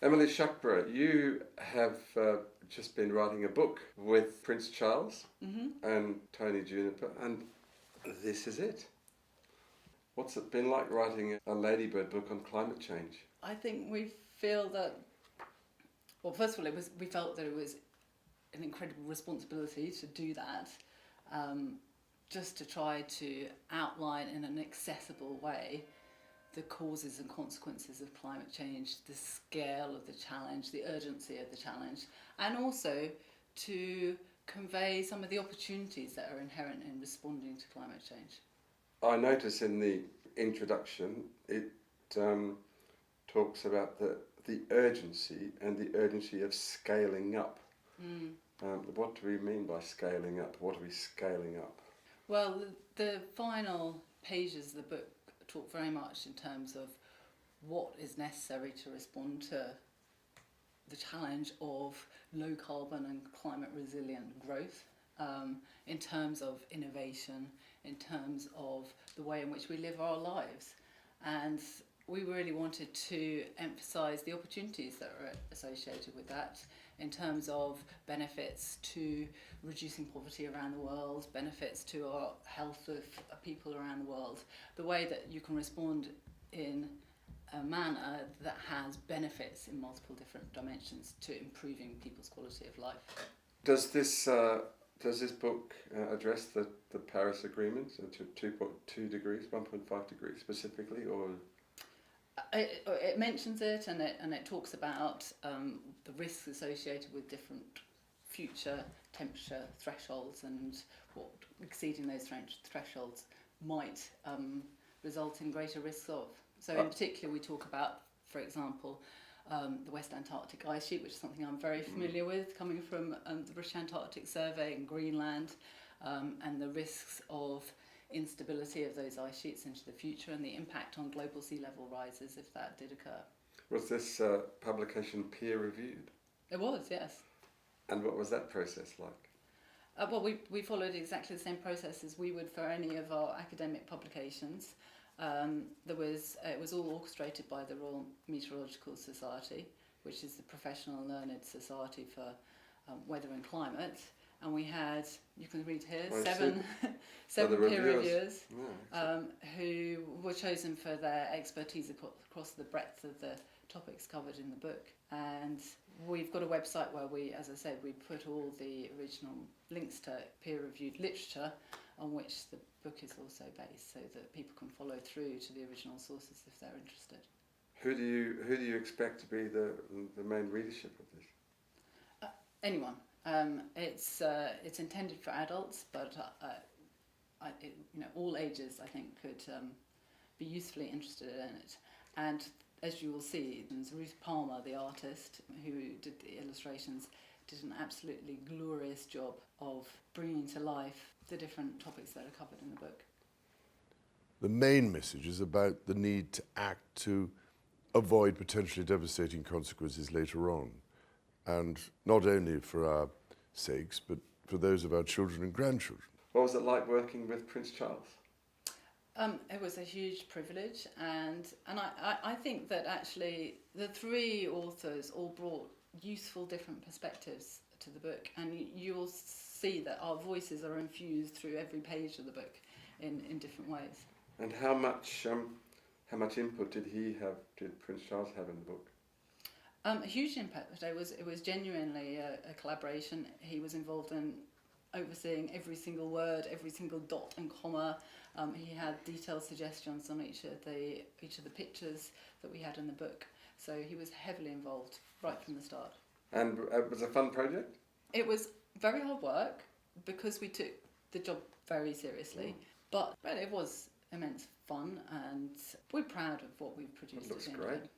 Emily Shuckburgh, you have just been writing a book with Prince Charles and Tony Juniper, and this is it. What's it been like writing a Ladybird book on climate change? I think we feel that, well, first of all, we felt that it was an incredible responsibility to do that, just to try to outline in an accessible way the causes and consequences of climate change, the scale of the challenge, the urgency of the challenge, and also to convey some of the opportunities that are inherent in responding to climate change. I notice in the introduction it talks about the urgency and the urgency of scaling up. What do we mean by scaling up? What are we scaling up? Well, the final pages of the book talk very much in terms of what is necessary to respond to the challenge of low carbon and climate resilient growth, in terms of innovation, in terms of the way in which we live our lives. And we really wanted to emphasise the opportunities that are associated with that in terms of benefits to reducing poverty around the world, benefits to our health of people around the world, the way that you can respond in a manner that has benefits in multiple different dimensions to improving people's quality of life. Does this book address the Paris Agreement to 2.2 degrees, 1.5 degrees specifically, or? It mentions it, and it talks about the risks associated with different future temperature thresholds and what exceeding those thresholds might result in greater risks of. So in particular we talk about, for example, the West Antarctic ice sheet, which is something I'm very familiar with, coming from the British Antarctic Survey in Greenland, and the risks of instability of those ice sheets into the future and the impact on global sea level rises if that did occur. Was this publication peer reviewed? It was, yes. And what was that process like? Well, we followed exactly the same process as we would for any of our academic publications. It was all orchestrated by the Royal Meteorological Society, which is the professional learned society for weather and climate. And we had, you can read here, seven peer reviewers who were chosen for their expertise across the breadth of the topics covered in the book. And we've got a website where we, as I said, we put all the original links to peer-reviewed literature on which the book is also based, so that people can follow through to the original sources if they're interested. Who do you expect to be the main readership of this? Anyone. It's intended for adults, but all ages I think could be usefully interested in it. And as you will see, Ruth Palmer, the artist who did the illustrations, did an absolutely glorious job of bringing to life the different topics that are covered in the book. The main message is about the need to act to avoid potentially devastating consequences later on. And not only for our sakes, but for those of our children and grandchildren. What was it like working with Prince Charles? It was a huge privilege, and I think that actually the three authors all brought useful different perspectives to the book, and you will see that our voices are infused through every page of the book in different ways. And how much input did Prince Charles have in the book? A huge impact. It was genuinely a collaboration. He was involved in overseeing every single word, every single dot and comma. He had detailed suggestions on each of the pictures that we had in the book. So he was heavily involved right from the start. And it was a fun project? It was very hard work because we took the job very seriously. But it was immense fun, and we're proud of what we've produced. It looks great.